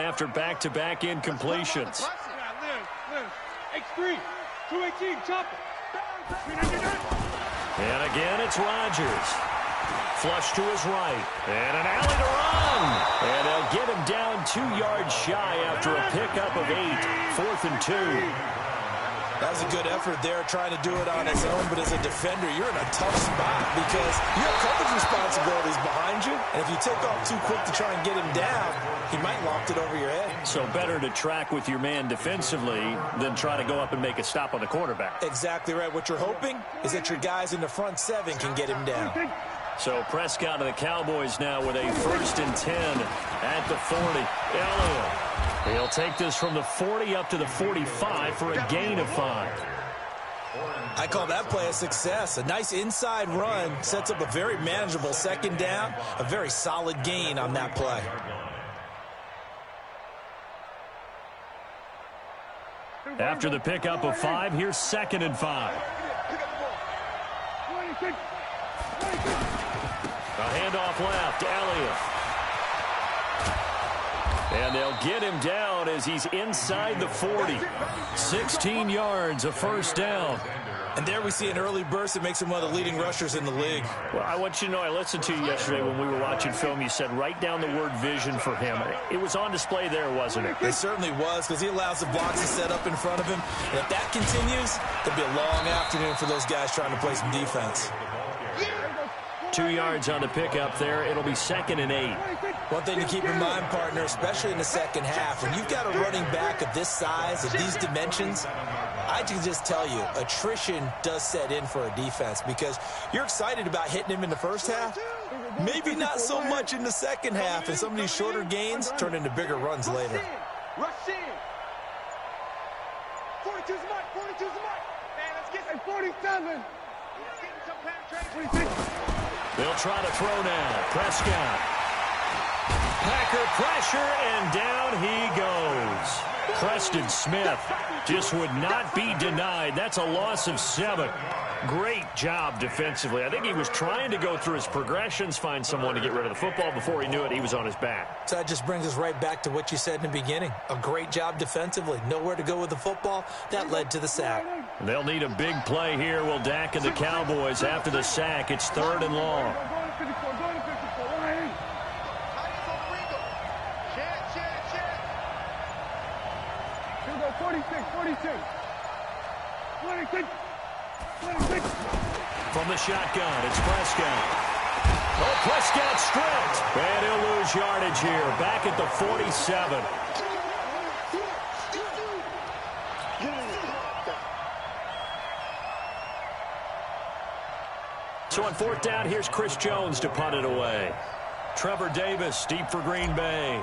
after back-to-back incompletions. X3, 218, chopper. And again, it's Rodgers. Flush to his right. And an alley to run. And they'll get him down 2 yards shy after a pickup of 8. 4th and 2. That was a good effort there, trying to do it on his own. But as a defender, you're in a tough spot because you have coverage responsibilities behind you. And if you take off too quick to try and get him down, he might loft it over your head. So better to track with your man defensively than try to go up and make a stop on the quarterback. Exactly right. What you're hoping is that your guys in the front 7 can get him down. So Prescott and the Cowboys now with a 1st and 10 at the 40. Elliott. He'll take this from the 40 up to the 45 for a gain of 5. I call that play a success. A nice inside run sets up a very manageable 2nd down. A very solid gain on that play. After the pickup of 5, here's 2nd and 5. A handoff left, Elliott. And they'll get him down as he's inside the 40. 16 yards, a 1st down. And there we see an early burst that makes him one of the leading rushers in the league. Well, I want you to know, I listened to you yesterday when we were watching film. You said write down the word vision for him. It was on display there, wasn't it? It certainly was, because he allows the blocks to set up in front of him. And if that continues, there'll be a long afternoon for those guys trying to play some defense. 2 yards on the pickup there. It'll be 2nd and 8. One thing to keep in mind, partner, especially in the 2nd half, when you've got a running back of this size, of these dimensions, I can just tell you, attrition does set in for a defense because you're excited about hitting him in the 1st half. Maybe not so much in the 2nd half, and some of these shorter gains turn into bigger runs later. Rush in. 42's the mark. 42's the mark. Man, let's get some 47. They'll try to throw now. Prescott. Packer pressure, and down he goes. Preston Smith just would not be denied. That's a loss of 7. Great job defensively. I think he was trying to go through his progressions, find someone to get rid of the football. Before he knew it, he was on his back. So that just brings us right back to what you said in the beginning. A great job defensively. Nowhere to go with the football. That led to the sack. They'll need a big play here. Will Dak and the Cowboys after the sack. It's 3rd and long. From the shotgun, it's Prescott. Oh, Prescott stripped. And he'll lose yardage here. Back at the 47. So on 4th down, here's Chris Jones to punt it away. Trevor Davis deep for Green Bay.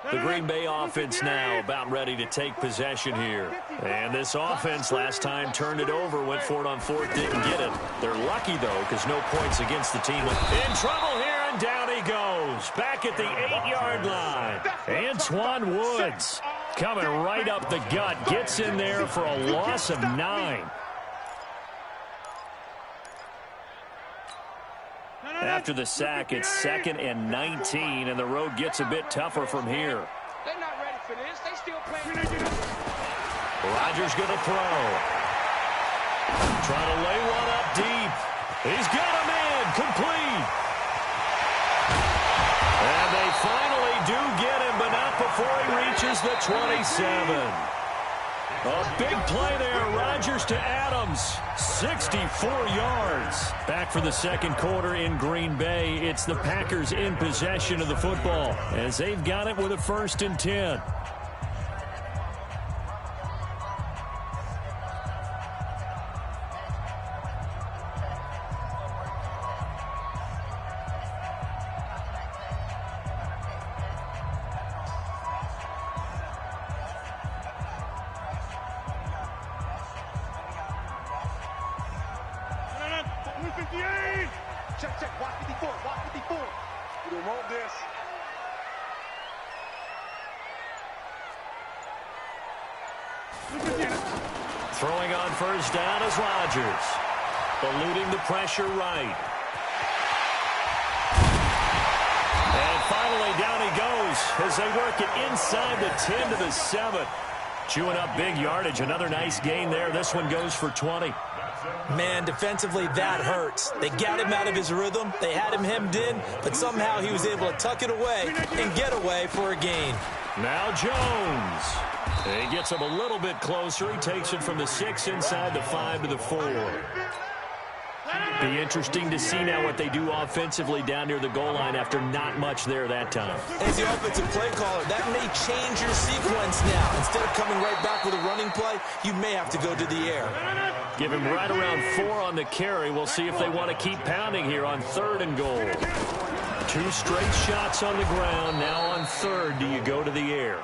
The Green Bay offense now about ready to take possession here. And this offense last time turned it over, went for it on 4th, didn't get it. They're lucky, though, because no points against the team. In trouble here, and down he goes. Back at the 8-yard line. Antoine Woods coming right up the gut. Gets in there for a loss of 9. After the sack, it's 2nd and 19, and the road gets a bit tougher from here. They're not ready for this. They still playing. Rodgers going to throw. Trying to lay one up deep. He's got a man complete. And they finally do get him, but not before he reaches the 27. A big play there. Rodgers to Adams. 64 yards. Back for the 2nd quarter in Green Bay. It's the Packers in possession of the football as they've got it with a 1st and 10. Check, check. Watch 54. Watch 54. We don't want this. Throwing on first down is Rodgers. Eluding the pressure right. And finally, down he goes as they work it inside the 10 to the 7. Chewing up big yardage. Another nice gain there. This one goes for 20. Man, defensively, that hurts. They got him out of his rhythm. They had him hemmed in, but somehow he was able to tuck it away and get away for a gain. Now Jones. He gets him a little bit closer. He takes it from the 6 inside the 5 to the 4. Be interesting to see now what they do offensively down near the goal line after not much there that time. As the offensive play caller, that may change your sequence now. Instead of coming right back with a running play, you may have to go to the air. Give him right around 4 on the carry. We'll see if they want to keep pounding here on 3rd and goal. 2 straight shots on the ground. Now on 3rd, do you go to the air?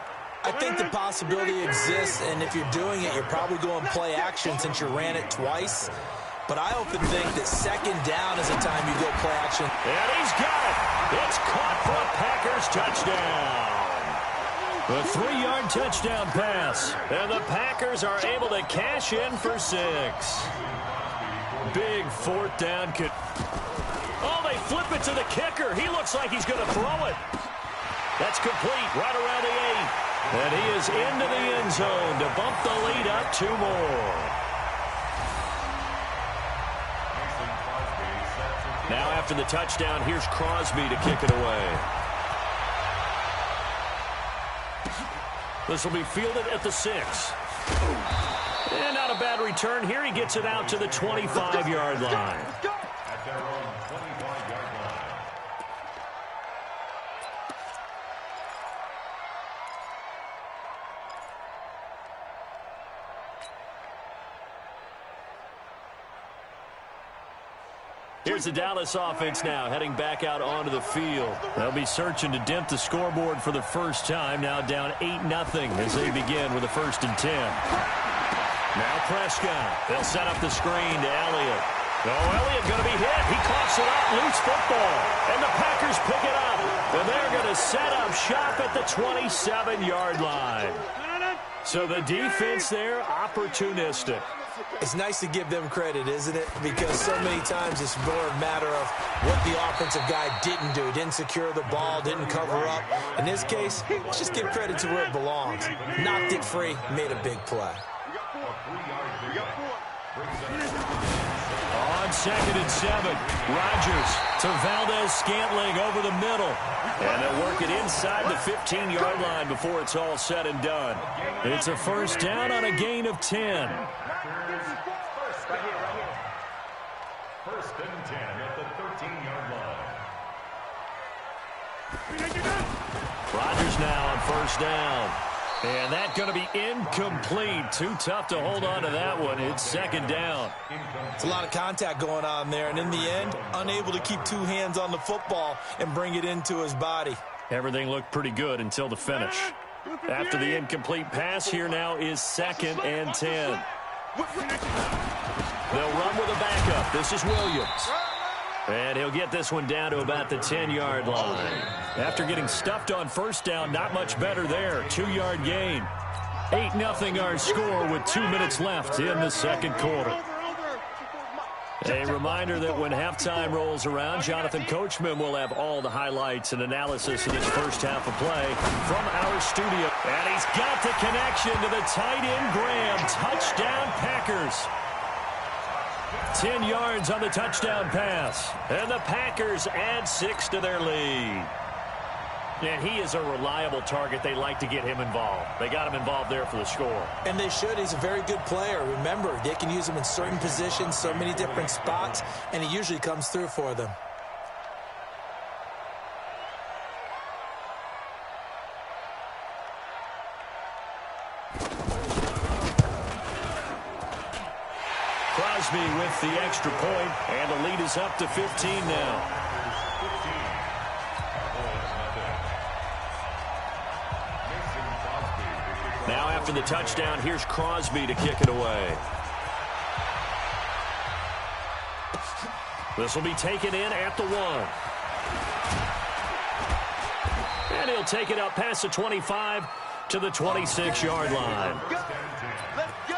I think the possibility exists, and if you're doing it, you're probably going play action since you ran it twice. But I often think that 2nd down is the time you go play action. And he's got it. It's caught for a Packers touchdown. A 3-yard touchdown pass. And the Packers are able to cash in for 6. Big 4th down. Oh, they flip it to the kicker. He looks like he's going to throw it. That's complete right around the 8. And he is into the end zone to bump the lead up 2 more. Now after the touchdown, here's Crosby to kick it away. This will be fielded at the 6. And not a bad return here. He gets it out to the 25-yard line. Here's the Dallas offense now, heading back out onto the field. They'll be searching to dent the scoreboard for the first time, now down 8-0 as they begin with a 1st and 10. Now Prescott. They'll set up the screen to Elliott. Oh, Elliott going to be hit. He coughs it up, loose football. And the Packers pick it up. And they're going to set up shop at the 27-yard line. So the defense there, opportunistic. It's nice to give them credit, isn't it? Because so many times it's more a matter of what the offensive guy didn't do. Didn't secure the ball, didn't cover up. In this case, let's just give credit to where it belongs. Knocked it free, made a big play. On 2nd and 7, Rodgers to Valdez-Scantling over the middle. And they'll work it inside the 15-yard line before it's all said and done. It's a 1st down on a gain of 10. 1st and 10 at the 13-yard line. Rodgers now on 1st down. And that's going to be incomplete. Too tough to hold on to that one. It's 2nd down. It's a lot of contact going on there. And in the end, unable to keep 2 hands on the football and bring it into his body. Everything looked pretty good until the finish. After the incomplete pass, here now is 2nd and 10. They'll run with a backup. This is Williams. And he'll get this one down to about the 10-yard line. After getting stuffed on 1st down, not much better there. 2-yard gain. 8-0 our score with 2 minutes left in the 2nd quarter. A reminder that when halftime rolls around, Jonathan Coachman will have all the highlights and analysis of this first half of play from our studio. And he's got the connection to the tight end, Graham. Touchdown, Packers. 10 yards on the touchdown pass. And the Packers add 6 to their lead. And he is a reliable target. They like to get him involved. They got him involved there for the score. And they should. He's a very good player. Remember, they can use him in certain positions, so many different spots, and he usually comes through for them. Crosby with the extra point, and the lead is up to 15 now. Now after the touchdown, here's Crosby to kick it away. This will be taken in at the 1. And he'll take it up past the 25 to the 26-yard line. Let's go.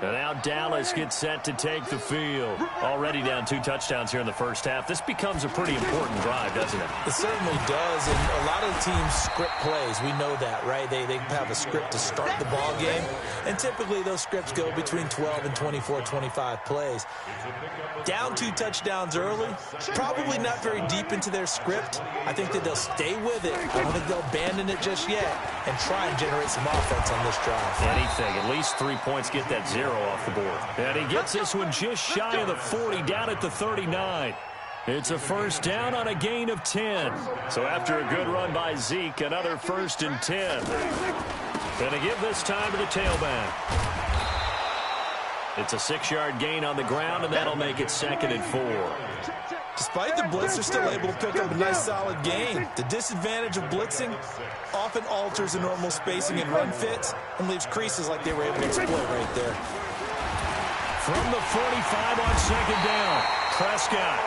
And now Dallas gets set to take the field. Already down 2 touchdowns here in the first half. This becomes a pretty important drive, doesn't it? It certainly does, and a lot of the teams script plays. We know that, right? They have a script to start the ball game, and typically those scripts go between 12 and 24, 25 plays. Down 2 touchdowns early, probably not very deep into their script. I think that they'll stay with it. I don't think they'll abandon it just yet and try and generate some offense on this drive. Anything, at least 3 points, get that 0 off the board. And he gets this one just shy of the 40, down at the 39. It's a first down on a gain of 10. So after a good run by Zeke, another 1st and 10. Going to give this time to the tailback. It's a 6-yard gain on the ground, and that'll make it 2nd and 4. Despite the blitz, they're still able to pick up a nice, solid gain. The disadvantage of blitzing often alters the normal spacing and run fits and leaves creases like they were able to exploit right there. From the 45 on 2nd down, Prescott.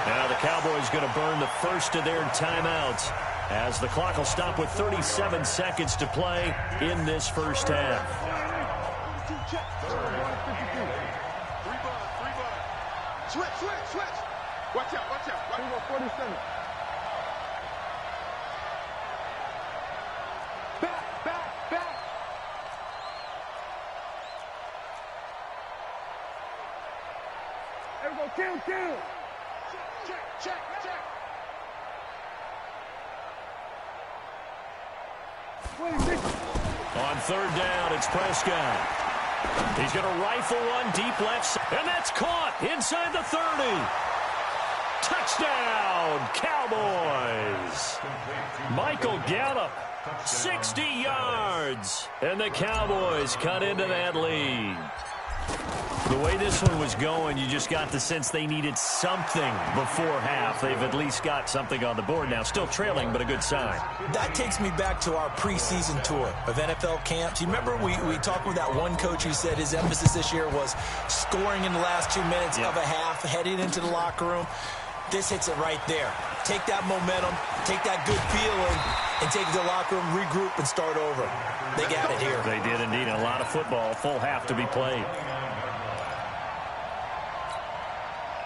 Now the Cowboys going to burn the first of their timeouts as the clock will stop with 37 seconds to play in this first half. Switch. Watch out. 47. Back. There we go, kill. Check. On 3rd down, it's Prescott. He's going to rifle one deep left side, and that's caught inside the 30. Touchdown, Cowboys. Michael Gallup, 60 yards. And the Cowboys cut into that lead. The way this one was going, you just got the sense they needed something before half. They've at least got something on the board now. Still trailing, but a good sign. That takes me back to our preseason tour of NFL camps. You remember we talked with that one coach who said his emphasis this year was scoring in the last 2 minutes of a half, heading into the locker room. This hits it right there. Take that momentum, take that good feeling, and take it to the locker room, regroup, and start over. They got it here. They did indeed. A lot of football, full half to be played.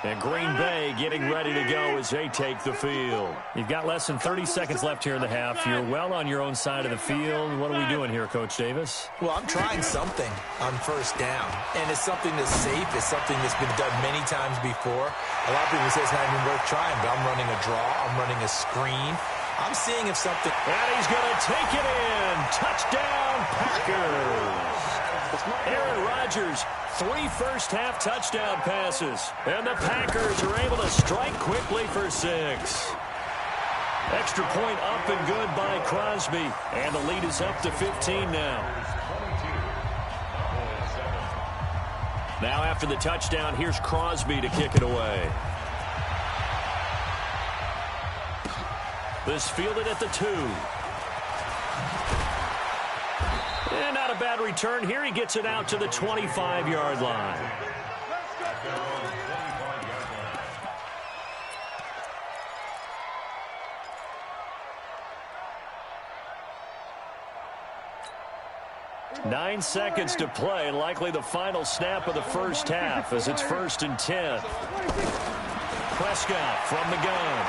And Green Bay getting ready to go as they take the field. You've got less than 30 seconds left here in the half. You're well on your own side of the field. What are we doing here, Coach Davis? Well, I'm trying something on 1st down, and it's something that's safe. It's something that's been done many times before. A lot of people say it's not even worth trying, but I'm running a draw. I'm running a screen. I'm seeing if something... And he's going to take it in. Touchdown, Packers. Aaron Rodgers, 3 first-half touchdown passes. And the Packers are able to strike quickly for 6. Extra point up and good by Crosby. And the lead is up to 15 now. Now after the touchdown, here's Crosby to kick it away. This fielded at the 2. And not a bad return here. He gets it out to the 25-yard line. Nine seconds to play, likely the final snap of the first half as it's 1st and 10. Prescott from the gun.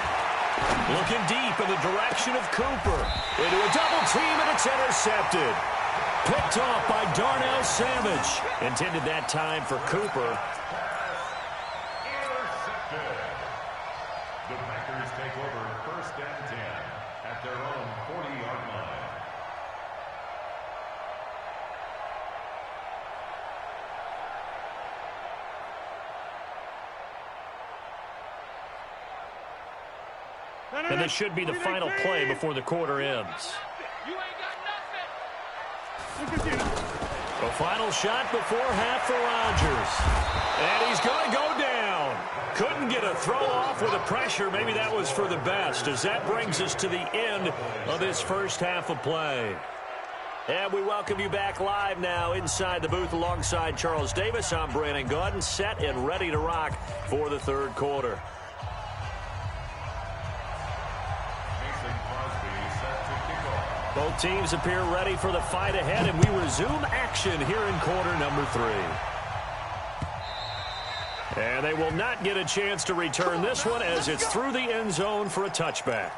Looking deep in the direction of Cooper. Into a double team, and it's intercepted. Picked off by Darnell Savage. Intended that time for Cooper. Intercepted. The Packers take over 1st and 10 at their own 40-yard line. And this should be the final play before the quarter ends. You ain't got nothing. A final shot before half for Rodgers. And he's going to go down. Couldn't get a throw off with the pressure. Maybe that was for the best, as that brings us to the end of this first half of play. And we welcome you back live now inside the booth alongside Charles Davis. I'm Brandon Gaudin, set and ready to rock for the 3rd quarter. Crosby set to kick off. Both teams appear ready for the fight ahead, and we resume action here in quarter number 3. And they will not get a chance to return this one as it's through the end zone for a touchback.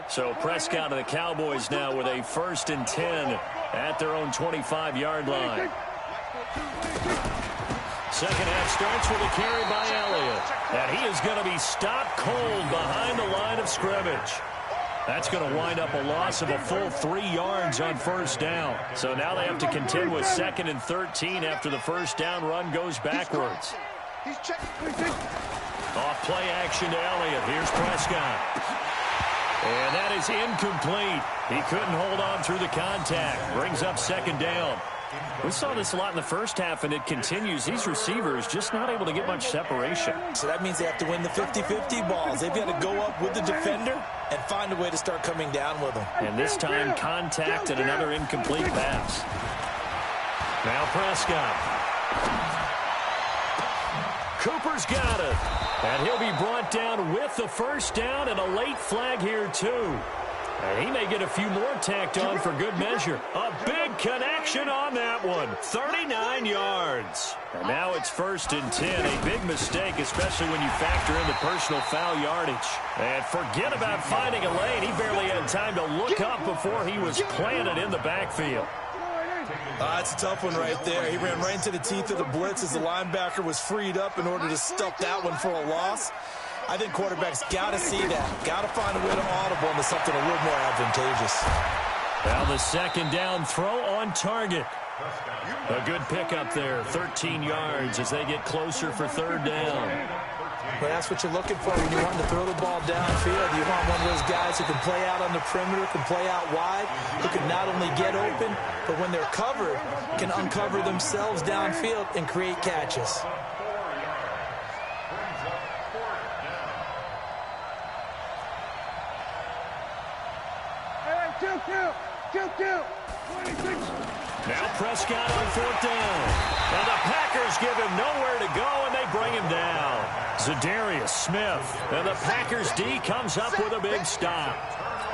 So Prescott and the Cowboys now with a 1st and 10 at their own 25-yard line. Second half starts with a carry by Elliott. And he is going to be stopped cold behind the line of scrimmage. That's going to wind up a loss of a full 3 yards on 1st down. So now they have to contend with 2nd and 13 after the 1st down run goes backwards. Off play action to Elliott. Here's Prescott. And that is incomplete. He couldn't hold on through the contact. Brings up 2nd down. We saw this a lot in the first half, and it continues. These receivers just not able to get much separation. So that means they have to win the 50-50 balls. They've got to go up with the defender and find a way to start coming down with them. And this time, contact and another incomplete pass. Now Prescott. Cooper's got it. And he'll be brought down with the 1st down and a late flag here, too. And he may get a few more tacked on for good measure. A big connection on that one. 39 yards. And now it's 1st and 10. A big mistake, especially when you factor in the personal foul yardage. And forget about finding a lane. He barely had time to look up before he was planted in the backfield. That's a tough one right there. He ran right into the teeth of the blitz as the linebacker was freed up in order to stuff that one for a loss. I think quarterbacks got to see that. Got to find a way to audible into something a little more advantageous. Now the 2nd down throw on target. A good pickup there, 13 yards as they get closer for 3rd down. Well, that's what you're looking for when you want to throw the ball downfield. You want one of those guys who can play out on the perimeter, can play out wide, who can not only get open, but when they're covered, can uncover themselves downfield and create catches. Now Prescott on 4th down. And the Packers give him nowhere to go, and they bring him down. Zadarius Smith. And the Packers D comes up with a big stop.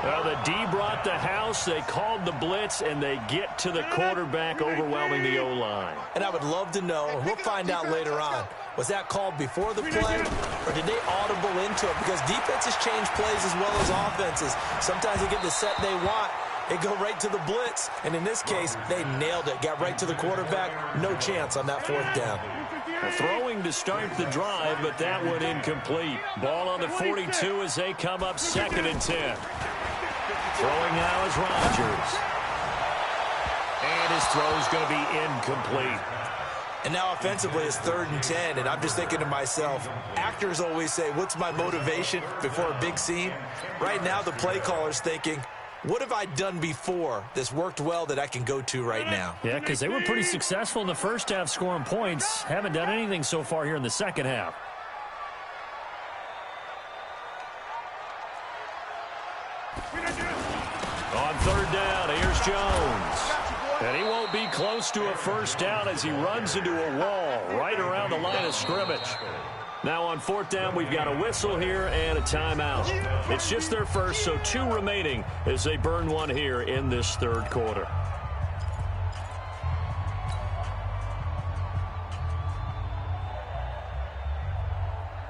Well, the D brought the house. They called the blitz, and they get to the quarterback, overwhelming the O-line. And I would love to know, and we'll find out later on, was that called before the play, or did they audible into it? Because defenses change plays as well as offenses. Sometimes they get the set they want. They go right to the blitz, and in this case, they nailed it. Got right to the quarterback. No chance on that 4th down. Throwing to start the drive, but that one incomplete. Ball on the 42 as they come up 2nd and 10. Throwing now is Rodgers. And his throw's going to be incomplete. And now offensively it's 3rd and 10, and I'm just thinking to myself, actors always say, what's my motivation before a big scene? Right now the play caller's thinking, what have I done before that's worked well that I can go to right now? Yeah, because they were pretty successful in the first half scoring points. Haven't done anything so far here in the second half. On 3rd down, here's Jones. And he won't be close to a 1st down as he runs into a wall right around the line of scrimmage. Now on 4th down, we've got a whistle here and a timeout. It's just their first, so 2 remaining as they burn one here in this 3rd quarter.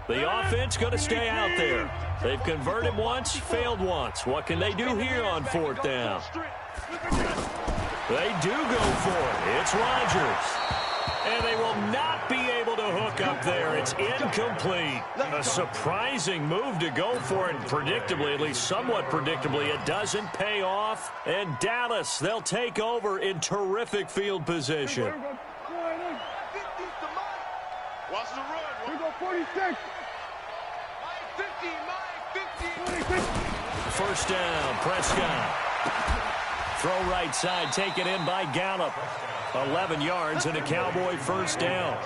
The offense going to stay out there. They've converted once, failed once. What can they do here on 4th down? They do go for it. It's Rodgers. And they will not be able to hook up there. It's incomplete. A surprising move to go for it. Predictably, at least somewhat predictably, it doesn't pay off. And Dallas, they'll take over in terrific field position. Watch the run. We go 46. 50. 1st down, Prescott. Throw right side, taken in by Gallup. 11 yards and a Cowboy 1st down.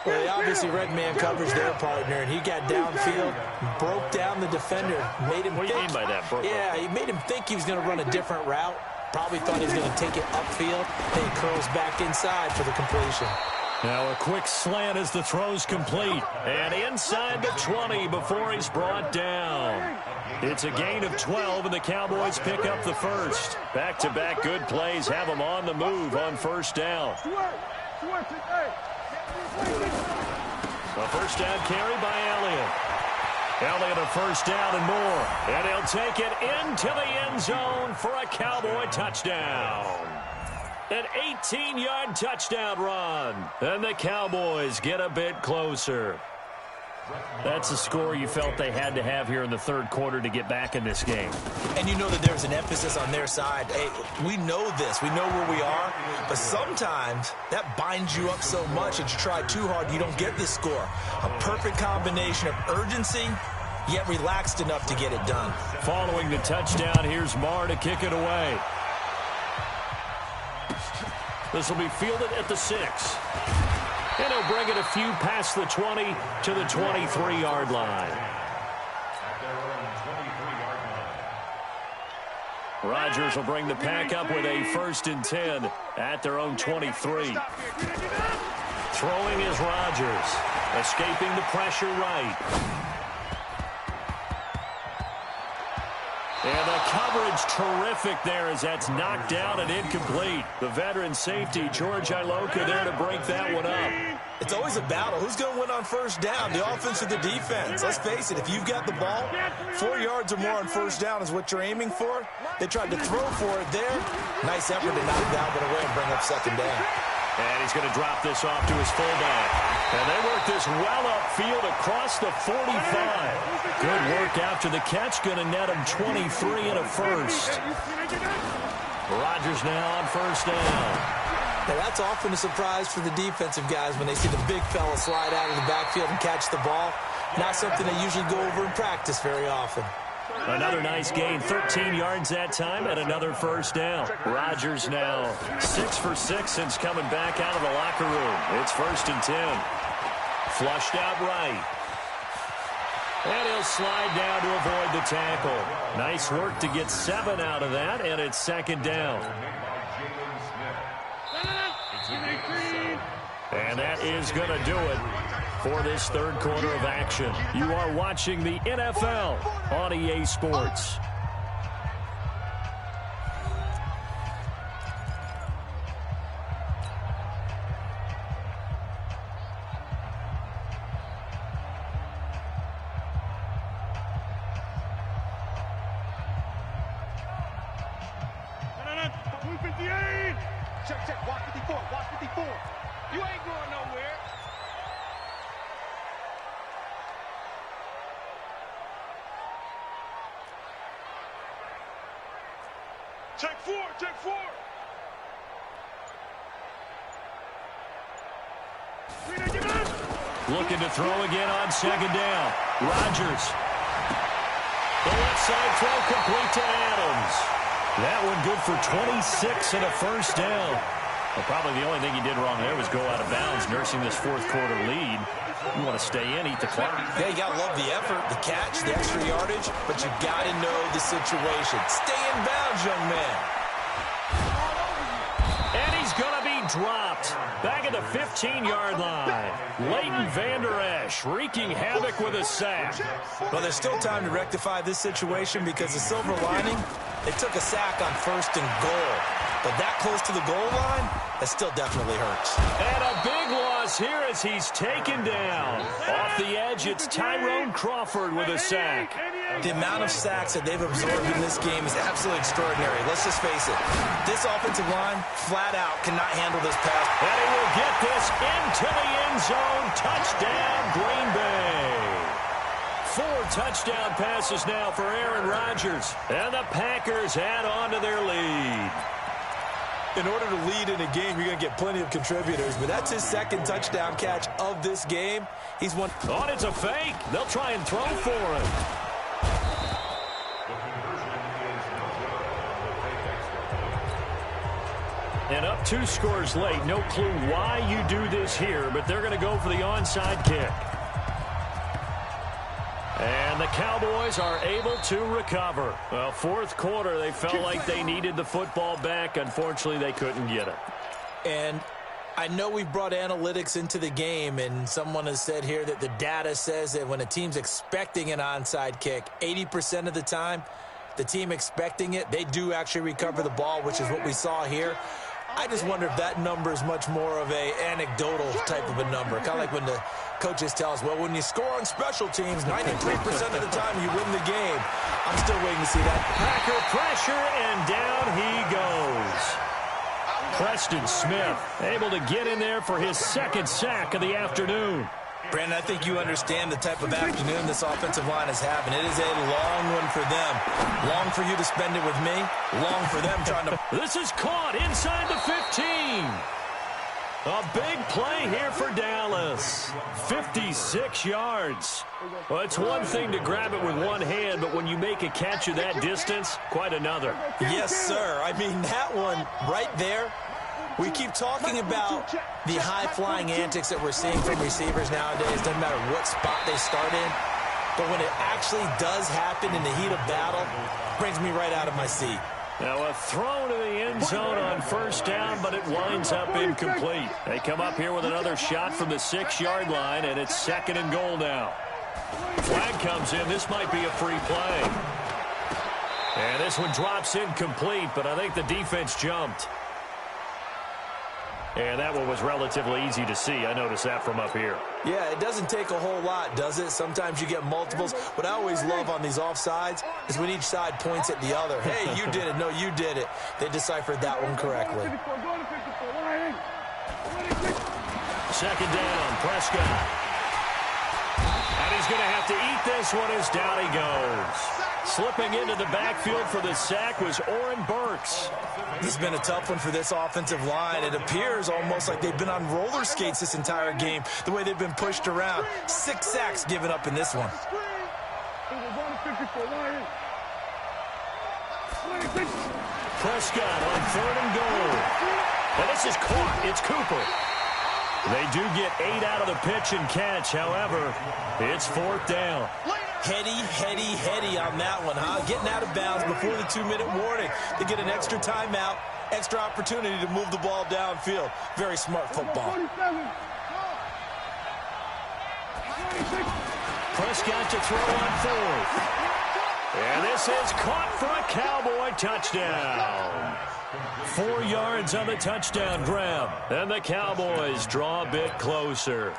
Well, they obviously read man coverage their partner, and he got downfield, broke down the defender, made him What do you mean by that, Brooklyn? Yeah, he made him think he was going to run a different route. Probably thought he was going to take it upfield. Then he curls back inside for the completion. Now a quick slant as the throw's complete. And inside the 20 before he's brought down. It's a gain of 12, and the Cowboys pick up the first. Back-to-back good plays have them on the move on first down. A first down carry by Elliott. Elliott a first down and more. And he'll take it into the end zone for a Cowboy touchdown. An 18-yard touchdown run. And the Cowboys get a bit closer. That's a score you felt they had to have here in the third quarter to get back in this game. And you know that there's an emphasis on their side. Hey, we know this. We know where we are. But sometimes that binds you up so much that you try too hard, you don't get this score. A perfect combination of urgency, yet relaxed enough to get it done. Following the touchdown, here's Marr to kick it away. This will be fielded at the 6. And he'll bring it a few past the 20 to the 23-yard line. Rodgers will bring the pack up with a 1st and 10 at their own 23. Throwing is Rodgers. Escaping the pressure right. And the coverage terrific there as that's knocked down and incomplete. The veteran safety, George Iloka, there to break that one up. It's always a battle. Who's going to win on first down, the offense or the defense? Let's face it, if you've got the ball, 4 yards or more on first down is what you're aiming for. They tried to throw for it there. Nice effort to knock that one away and bring up second down. And he's going to drop this off to his fullback. And they work this well upfield across the 45. Good work after the catch. Going to net him 23 and a first. Rodgers now on first down. Now that's often a surprise for the defensive guys when they see the big fella slide out of the backfield and catch the ball. Not something they usually go over in practice very often. Another nice gain, 13 yards that time, and another first down. Rodgers now 6 for 6 since coming back out of the locker room. It's 1st and 10. Flushed out right. And he'll slide down to avoid the tackle. Nice work to get 7 out of that, and it's 2nd down. And that is going to do it for this third quarter of action. You are watching the NFL on EA Sports. Check, watch 54, watch 54. You ain't going nowhere. Check 4, check 4. Looking to throw again on 2nd down. Rodgers. The left side throw complete to Adams. That one good for 26 and a first down. Well, probably the only thing he did wrong there was go out of bounds, nursing this fourth quarter lead. You want to stay in, eat the clock. Yeah, you got to love the effort, the catch, the extra yardage, but you got to know the situation. Stay in bounds, young man. And he's going to be dropped back at the 15-yard line. Leighton Vander Esch wreaking havoc with a sack. Well, there's still time to rectify this situation because the silver lining, they took a sack on 1st and goal. But that close to the goal line, that still definitely hurts. And a big loss here as he's taken down. Off the edge, it's Tyrone Crawford with a sack. The amount of sacks that they've absorbed in this game is absolutely extraordinary. Let's just face it. This offensive line, flat out, cannot handle this pass. And he will get this into the end zone. Touchdown, Green Bay. 4 touchdown passes now for Aaron Rodgers. And the Packers add on to their lead. In order to lead in a game, you're going to get plenty of contributors, but that's his 2nd touchdown catch of this game. He's won. Oh, it's a fake. They'll try and throw for him. And up 2 scores late. No clue why you do this here, but they're going to go for the onside kick. And the Cowboys are able to recover. Well, fourth quarter, they felt like they needed the football back. Unfortunately, they couldn't get it. And I know we brought analytics into the game, and someone has said here that the data says that when a team's expecting an onside kick, 80% of the time, the team expecting it, they do actually recover the ball, which is what we saw here. I just wonder if that number is much more of a anecdotal type of a number. Kind of like when the coaches tell us, well, when you score on special teams, 93% of the time you win the game. I'm still waiting to see that. Packer pressure, and down he goes. Preston Smith able to get in there for his second sack of the afternoon. Brandon, I think you understand the type of afternoon this offensive line is having. It is a long one for them. Long for you to spend it with me. Long for them trying to... This is caught inside the 15. A big play here for Dallas. 56 yards. Well, it's one thing to grab it with one hand, but when you make a catch of that distance, quite another. Yes, sir. I mean, that one right there. We keep talking about the high-flying antics that we're seeing from receivers nowadays. Doesn't matter what spot they start in. But when it actually does happen in the heat of battle, it brings me right out of my seat. Now a throw to the end zone on first down, but it winds up incomplete. They come up here with another shot from the 6-yard line, and it's 2nd and goal now. Flag comes in. This might be a free play. And this one drops incomplete, but I think the defense jumped. And that one was relatively easy to see. I noticed that from up here. Yeah, it doesn't take a whole lot, does it? Sometimes you get multiples. What I always love on these offsides is when each side points at the other. Hey, you did it. No, you did it. They deciphered that one correctly. 2nd down, Prescott. And he's going to have to eat this one as down he goes. Slipping into the backfield for the sack was Oren Burks. This has been a tough one for this offensive line. It appears almost like they've been on roller skates this entire game, the way they've been pushed around. 6 sacks given up in this one. Prescott on 3rd and goal. And this is caught. It's Cooper. They do get 8 out of the pitch and catch. However, it's 4th down. Heady on that one, huh? Getting out of bounds before the 2-minute warning. They get an extra timeout, extra opportunity to move the ball downfield. Very smart football. Prescott to throw on 4th. And this is caught for a Cowboy touchdown. 4 yards on the touchdown grab. And the Cowboys draw a bit closer.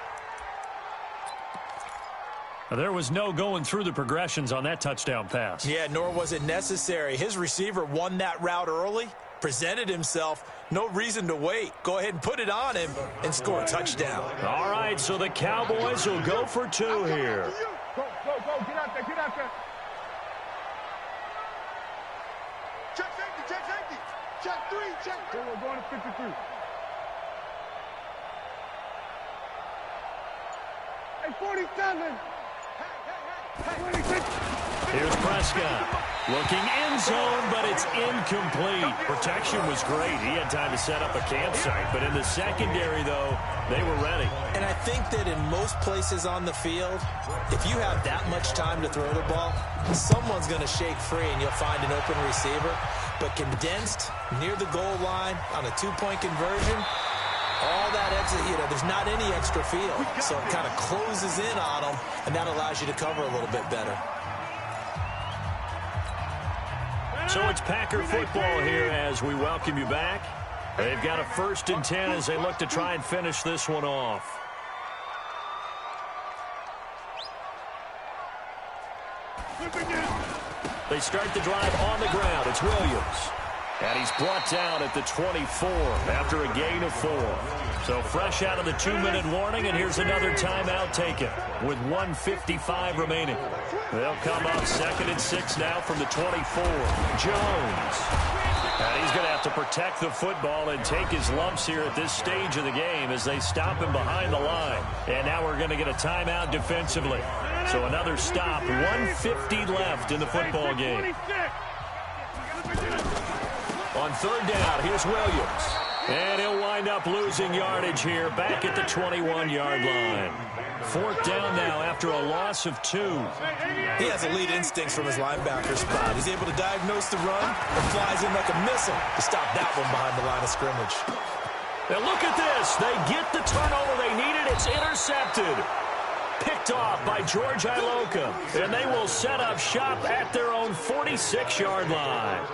There was no going through the progressions on that touchdown pass. Yeah, nor was it necessary. His receiver won that route early, presented himself. No reason to wait. Go ahead and put it on him and score a touchdown. All right, so the Cowboys will go for 2 here. Go, get out there. Check safety. Check 3. We're going to 53. Hey, 47. Here's Prescott. Looking end zone, but it's incomplete. Protection was great. He had time to set up a campsite. But in the secondary, though, they were ready. And I think that in most places on the field, if you have that much time to throw the ball, someone's going to shake free and you'll find an open receiver. But condensed, near the goal line, on a 2-point conversion, all that exit, there's not any extra field. So it kind of closes in on them, and that allows you to cover a little bit better. So it's Packer football here as we welcome you back. They've got a 1st and 10 as they look to try and finish this one off. They start the drive on the ground. It's Williams. And he's brought down at the 24 after a gain of 4. So fresh out of the 2-minute warning, and here's another timeout taken with 1:55 remaining. They'll come up 2nd and 6 now from the 24. Jones. And he's going to have to protect the football and take his lumps here at this stage of the game as they stop him behind the line. And now we're going to get a timeout defensively. So another stop, 1:50 left in the football game. On 3rd down, here's Williams. And he'll wind up losing yardage here, back at the 21-yard line. 4th down now after a loss of 2. He has elite instincts from his linebacker spot. He's able to diagnose the run and flies in like a missile to stop that one behind the line of scrimmage. Now look at this. They get the turnover they needed. It's intercepted. Picked off by George Iloka. And they will set up shop at their own 46-yard line.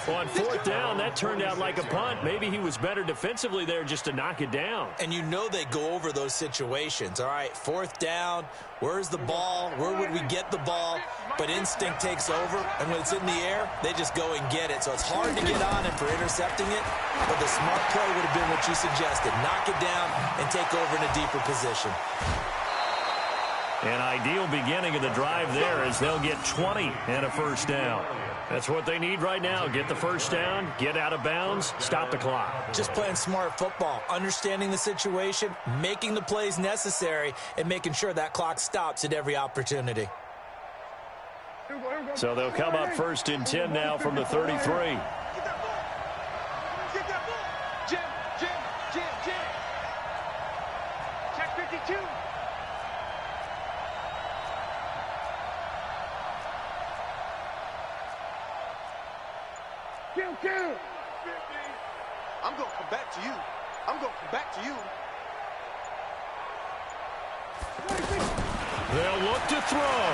On 4th down, that turned out like a punt. Maybe he was better defensively there just to knock it down. And you know they go over those situations. All right, 4th down, where's the ball? Where would we get the ball? But instinct takes over, and when it's in the air, they just go and get it. So it's hard to get on him for intercepting it, but the smart play would have been what you suggested. Knock it down and take over in a deeper position. An ideal beginning of the drive there as they'll get 20 and a 1st down. That's what they need right now. Get the 1st down, get out of bounds, stop the clock. Just playing smart football, understanding the situation, making the plays necessary, and making sure that clock stops at every opportunity. So they'll come up 1st and 10 now from the 33. Check 52. I'm going to come back to you. I'm going to come back to you. They'll look to throw.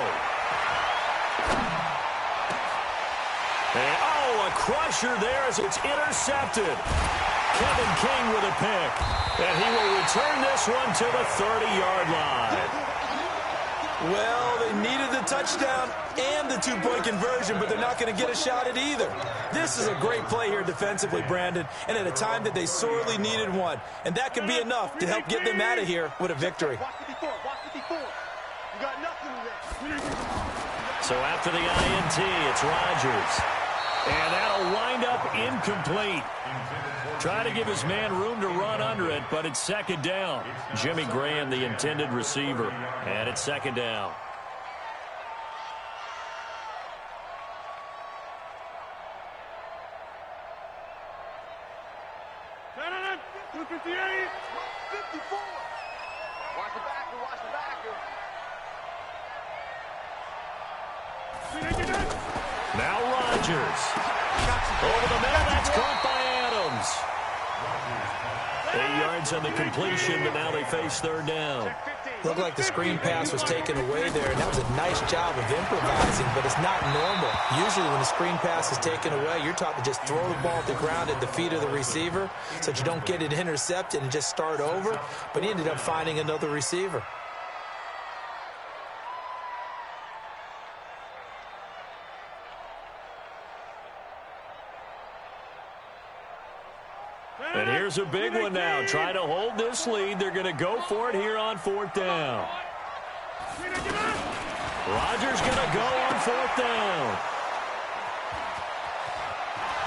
And, oh, a crusher there as it's intercepted. Kevin King with a pick. And he will return this one to the 30-yard line. Well, they needed the touchdown and the 2-point conversion, but they're not going to get a shot at either. This is a great play here defensively, Brandon, and at a time that they sorely needed one. And that could be enough to help get them out of here with a victory. So after the INT, it's Rodgers. And that'll wind up incomplete. Trying to give his man room to run under it, but it's 2nd down. Jimmy Graham, the intended receiver. And it's 2nd down. Now Rodgers. Over the middle, that's caught by Adams. 8 yards on the completion, but now they face 3rd down. Looked like the screen pass was taken away there, and that was a nice job of improvising, but it's not normal. Usually when a screen pass is taken away, you're taught to just throw the ball at the ground at the feet of the receiver so that you don't get it intercepted and just start over, but he ended up finding another receiver. And here's a big one now. Try to hold this lead. They're going to go for it here on 4th down. Rodgers going to go on 4th down.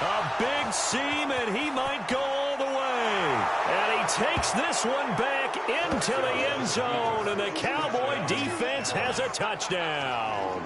A big seam, and he might go all the way. And he takes this one back into the end zone, and the Cowboy defense has a touchdown.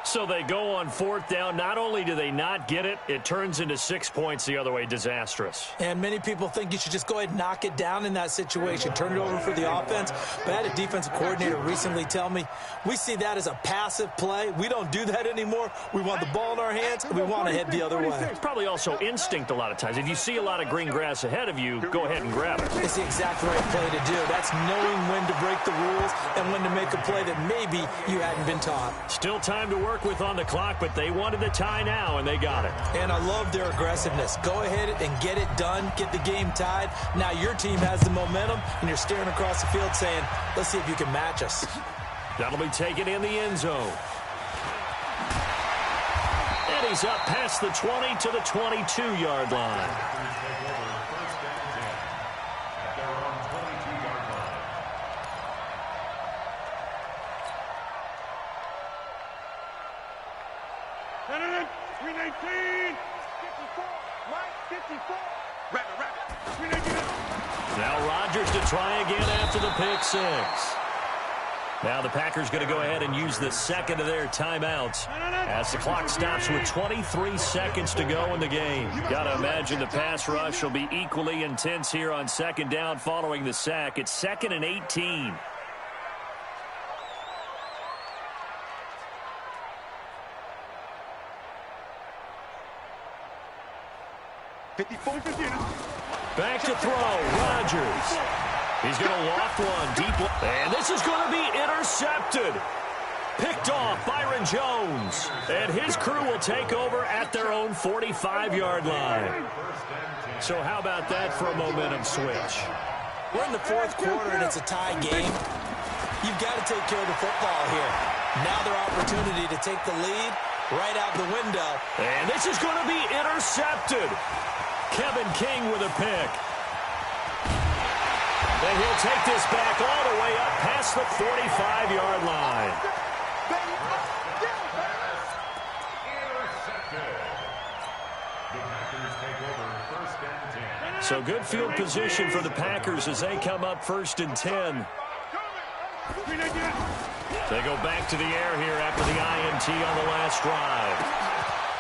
So they go on 4th down. Not only do they not get it, it turns into 6 points the other way. Disastrous. And many people think you should just go ahead and knock it down in that situation. Turn it over for the offense. But I had a defensive coordinator recently tell me, we see that as a passive play. We don't do that anymore. We want the ball in our hands, and we want to head the other way. It's probably also instinct a lot of times. If you see a lot of green grass ahead of you, go ahead and grab it. It's the exact right play to do. That's knowing when to break the rules and when to make a play that maybe you hadn't been taught. Still time to work with on the clock, but they wanted the tie now, and they got it. And I love their aggressiveness. Go ahead and get it done, get the game tied. Now your team has the momentum, and you're staring across the field saying, let's see if you can match us. That'll be taken in the end zone. And he's up past the 20 to the 22-yard line. Now Rodgers to try again after the pick six. Now the Packers going to go ahead and use the second of their timeouts as the clock stops with 23 seconds to go in the game. Got to imagine the pass rush will be equally intense here on second down following the sack. It's 2nd and 18. Back to throw, Rodgers. He's going to loft one deep. And this is going to be intercepted. Picked off Byron Jones. And his crew will take over at their own 45-yard line. So how about that for a momentum switch? We're in the fourth quarter, and it's a tie game. You've got to take care of the football here. Now their opportunity to take the lead right out the window. And this is going to be intercepted. Kevin King with a pick. And he'll take this back all the way up past the 45-yard line. So good field position for the Packers as they come up 1st and 10. They go back to the air here after the INT on the last drive.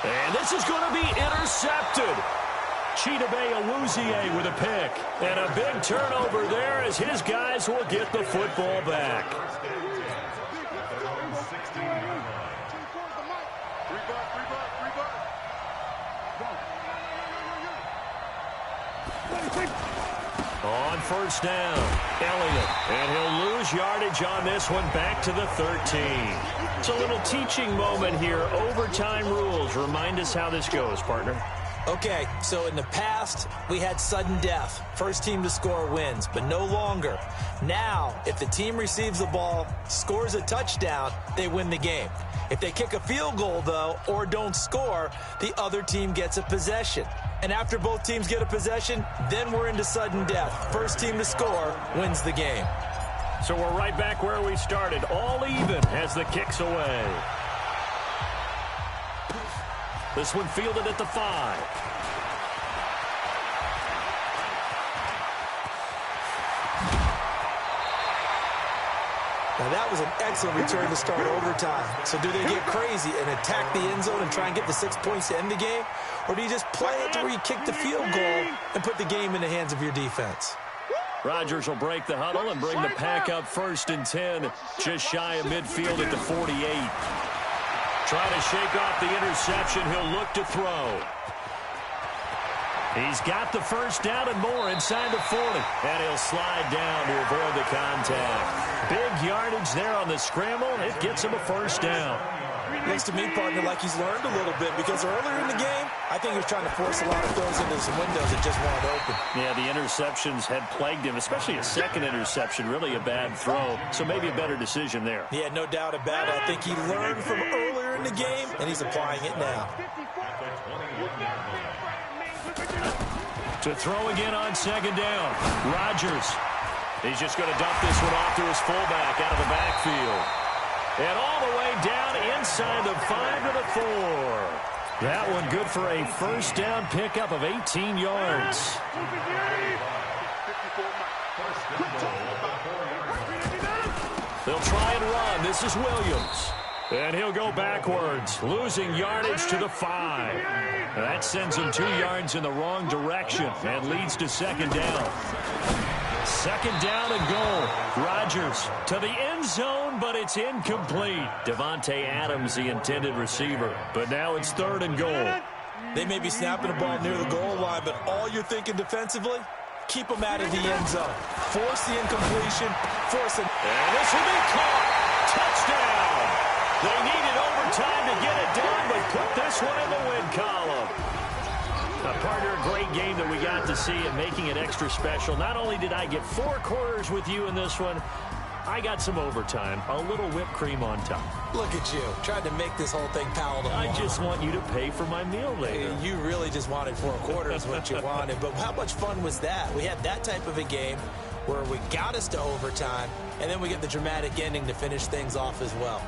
And this is going to be intercepted. Chidobe Awuzie with a pick. And a big turnover there as his guys will get the football back. On 1st down, Elliott. And he'll lose yardage on this one back to the 13. It's a little teaching moment here. Overtime rules. Remind us how this goes, partner. Okay, so in the past, we had sudden death. First team to score wins, but no longer. Now, if the team receives the ball, scores a touchdown, they win the game. If they kick a field goal, though, or don't score, the other team gets a possession. And after both teams get a possession, then we're into sudden death. First team to score wins the game. So we're right back where we started, all even as the kick's away. This one fielded at the 5. Now, that was an excellent return to start overtime. So do they get crazy and attack the end zone and try and get the 6 points to end the game? Or do you just play it to where you kick the field goal and put the game in the hands of your defense? Rodgers will break the huddle and bring the Pack up 1st and 10, just shy of midfield at the 48. Trying to shake off the interception. He'll look to throw. He's got the first down and more inside the 40. And he'll slide down to avoid the contact. Big yardage there on the scramble. It gets him a first down. Looks to me, partner, like he's learned a little bit because earlier in the game, I think he was trying to force a lot of throws into some windows that just weren't open. Yeah, the interceptions had plagued him, especially a second interception, really a bad throw. So maybe a better decision there. Yeah, no doubt about it. I think he learned from earlier in the game, and he's applying it now. To throw again on 2nd down. Rodgers. He's just going to dump this one off to his fullback out of the backfield. And all the way down inside the 5 to the 4. That one good for a first down pickup of 18 yards. They'll try and run. This is Williams. And he'll go backwards, losing yardage to the 5. That sends him 2 yards in the wrong direction and leads to 2nd down. 2nd down and goal. Rodgers to the end zone, but it's incomplete. Devontae Adams, the intended receiver. But now it's 3rd and goal. They may be snapping the ball near the goal line, but all you're thinking defensively, keep them out of the end zone. Force the incompletion. Force it. And this will be caught. Touchdown. They needed overtime to get it done, but put this one in the win column. A partner, a great game that we got to see and making it extra special. Not only did I get 4 quarters with you in this one, I got some overtime, a little whipped cream on top. Look at you, trying to make this whole thing palatable. I just want you to pay for my meal later. You really just wanted 4 quarters what you wanted, but how much fun was that? We had that type of a game where we got us to overtime, and then we get the dramatic ending to finish things off as well.